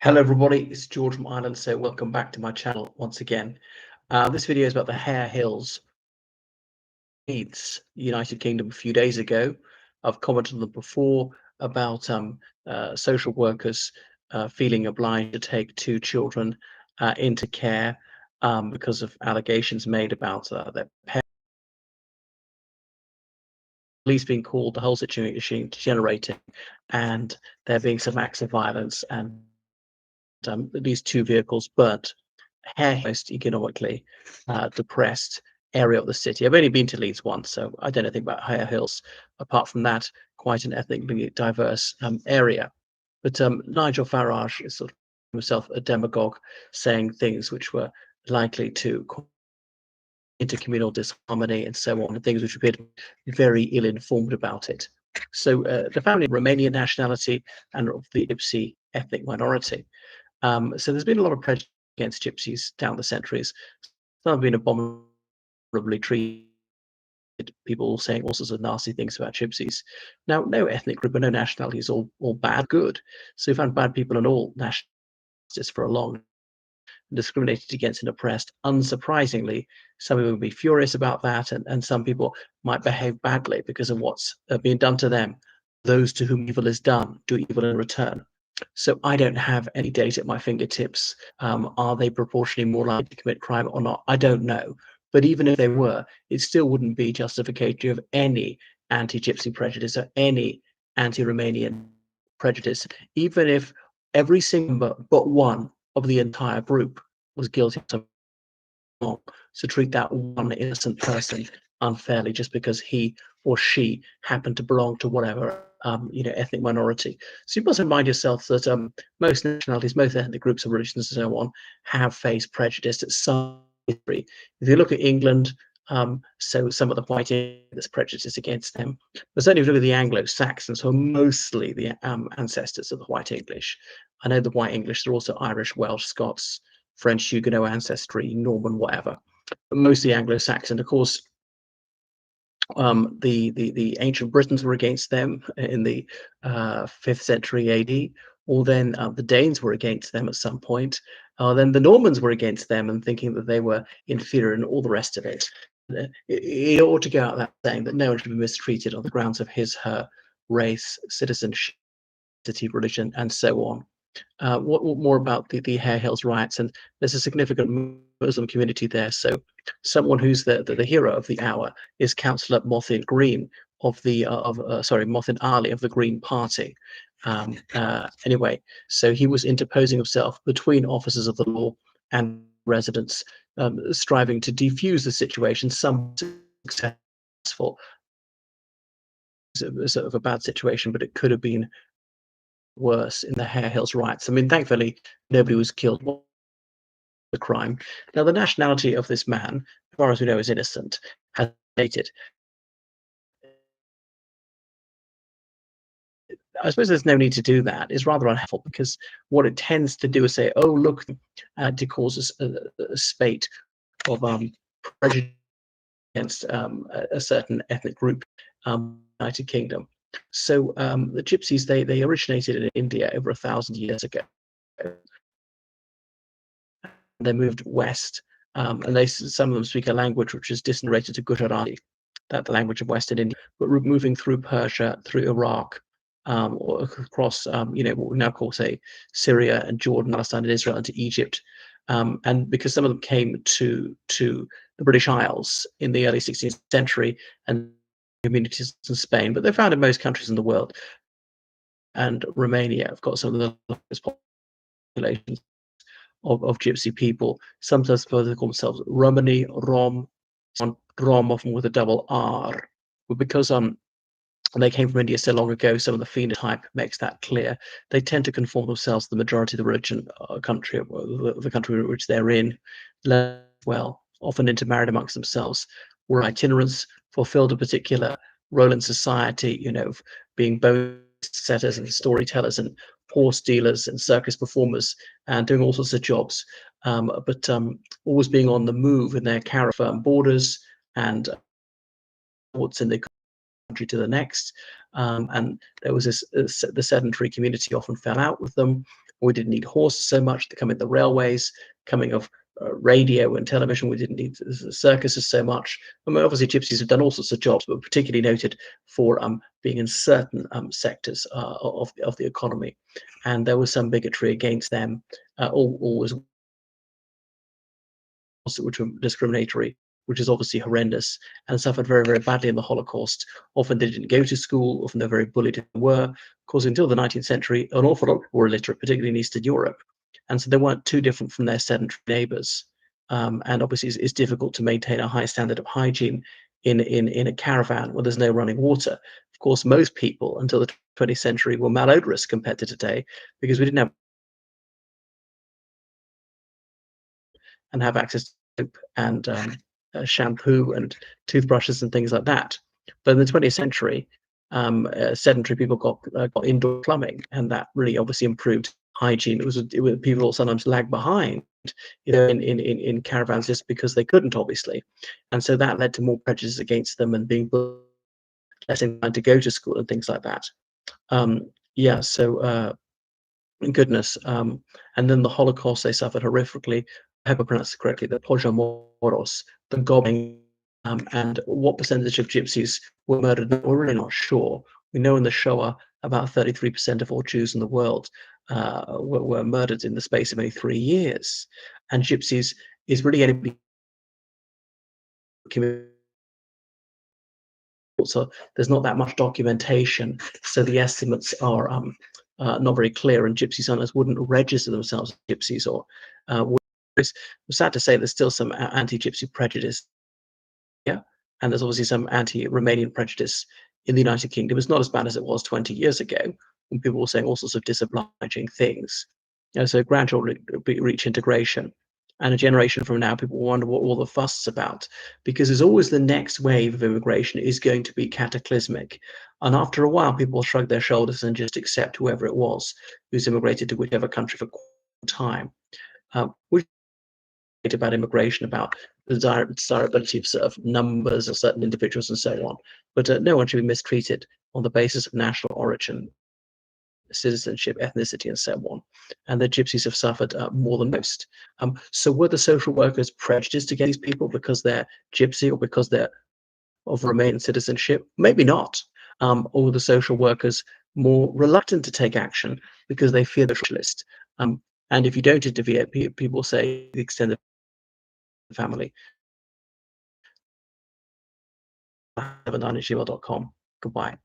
Hello everybody, it's George from Ireland, so welcome back to my channel once again. This video is about the Harehills, Leeds, United Kingdom a few days ago. I've commented on them before about social workers feeling obliged to take two children into care because of allegations made about their parents. Police being called, the whole situation degenerating, and there being some acts of violence and these two vehicles burnt. Most economically depressed area of the city. I've only been to Leeds once, so I don't know anything about Harehills. Apart from that, quite an ethnically diverse area. But Nigel Farage is sort of himself a demagogue, saying things which were likely to intercommunal disharmony and so on, and things which appeared very ill-informed about it. So the family of Romanian nationality and of the Gypsy ethnic minority. So there's been a lot of prejudice against gypsies down the centuries. Some have been abominably treated, people saying all sorts of nasty things about gypsies. Now, no ethnic group and no nationality is all bad, good. So we found bad people in all nationalities for a long discriminated against and oppressed. Unsurprisingly, some people will be furious about that, and some people might behave badly because of what's being done to them. Those to whom evil is done do evil in return. So I don't have any data at my fingertips. Are they proportionally more likely to commit crime or not? I don't know. But even if they were, it still wouldn't be justification of any anti-Gypsy prejudice or any anti-Romanian prejudice, even if every single but one of the entire group was guilty of something wrong. So treat that one innocent person unfairly just because he or she happened to belong to whatever ethnic minority. So you must remind yourself that most nationalities, most ethnic groups of religions and so on have faced prejudice at some degree. If you look at England, so some of the white there's prejudice against them. But certainly if you look at the Anglo-Saxons, who are mostly the ancestors of the white English. I know the white English, they're also Irish, Welsh, Scots, French, Huguenot ancestry, Norman, whatever. But mostly Anglo-Saxon. Of course, the ancient Britons were against them in the 5th century AD, or then the Danes were against them at some point. Then the Normans were against them and thinking that they were inferior and all the rest of it. It ought to go out that saying that no one should be mistreated on the grounds of his, her, race, citizenship, religion, and so on. What more about the Harehills riots? And there's a significant Muslim community there. So someone who's the hero of the hour is Councillor Mothin Green of the Mothin Ali of the Green Party. Anyway, so he was interposing himself between officers of the law and residents, striving to defuse the situation. Some successful, sort of a bad situation, but it could have been worse in the Harehills riots. I mean, thankfully, nobody was killed. The crime. Now, the nationality of this man, as far as we know, is innocent. Has stated. I suppose there's no need to do that. It's rather unhelpful because what it tends to do is say, "Oh, look," to cause a spate of prejudice against a certain ethnic group, United Kingdom. So the Gypsies they originated in India over 1,000 years ago. They moved west, and some of them speak a language which is distant to Gujarati, that the language of Western India, but moving through Persia, through Iraq, or across, what we now call, say, Syria and Jordan, Palestine and Israel, into Egypt. And because some of them came to the British Isles in the early 16th century and communities in Spain, but they're found in most countries in the world. And Romania have got some of the largest populations of Gypsy people. Sometimes they call themselves Romani, Rom, Rom often with a double R. But because they came from India so long ago, some of the phenotype makes that clear. They tend to conform themselves to the majority of the religion country, the country which they're in, well, often intermarried amongst themselves, were itinerants, fulfilled a particular role in society, being both setters and storytellers and horse dealers and circus performers and doing all sorts of jobs, but always being on the move in their caravan borders and what's in the country to the next. And there was the sedentary community often fell out with them. We didn't need horses so much. The coming of the railways, coming of radio and television. We didn't need circuses so much. I mean, obviously, gypsies have done all sorts of jobs, but particularly noted for being in certain sectors of the economy. And there was some bigotry against them, always, which were discriminatory, which is obviously horrendous, and suffered very, very badly in the Holocaust. Often they didn't go to school, often they're very bullied and were. Of course, until the 19th century, an awful lot of people were illiterate, particularly in Eastern Europe. And so they weren't too different from their sedentary neighbors. And obviously, it's difficult to maintain a high standard of hygiene in a caravan where there's no running water. Of course, most people until the 20th century were malodorous compared to today because we didn't have access to soap and shampoo and toothbrushes and things like that. But in the 20th century, sedentary people got indoor plumbing, and that really obviously improved hygiene. People sometimes lag behind, in caravans just because they couldn't, obviously, and so that led to more prejudice against them and being less inclined to go to school and things like that. Yeah, so goodness. And then the Holocaust, they suffered horrifically. I hope I pronounced it correctly. The Pojamoros, the gobbing, and what percentage of gypsies were murdered? We're really not sure. We know in the Shoah, about 33% of all Jews in the world were murdered in the space of only 3 years. And gypsies is really only so there's not that much documentation, so the estimates are not very clear, and gypsy owners wouldn't register themselves as gypsies, or it's sad to say there's still some anti-gypsy prejudice, yeah, and there's obviously some anti-Romanian prejudice in the United Kingdom. It's not as bad as it was 20 years ago when people were saying all sorts of disobliging things. So gradually reach integration. And a generation from now, people wonder what all the fuss is about, because there's always the next wave of immigration is going to be cataclysmic. And after a while, people will shrug their shoulders and just accept whoever it was who's immigrated to whichever country for time. Which about immigration, about the desirability of sort of numbers of certain individuals and so on. But no one should be mistreated on the basis of national origin, citizenship, ethnicity, and so on. And the gypsies have suffered more than most. So were the social workers prejudiced against these people because they're gypsy or because they're of Romanian citizenship? Maybe not. Or were the social workers more reluctant to take action because they fear the socialist? And if you don't intervene, people say the extended family. 79@gmail.com. Goodbye.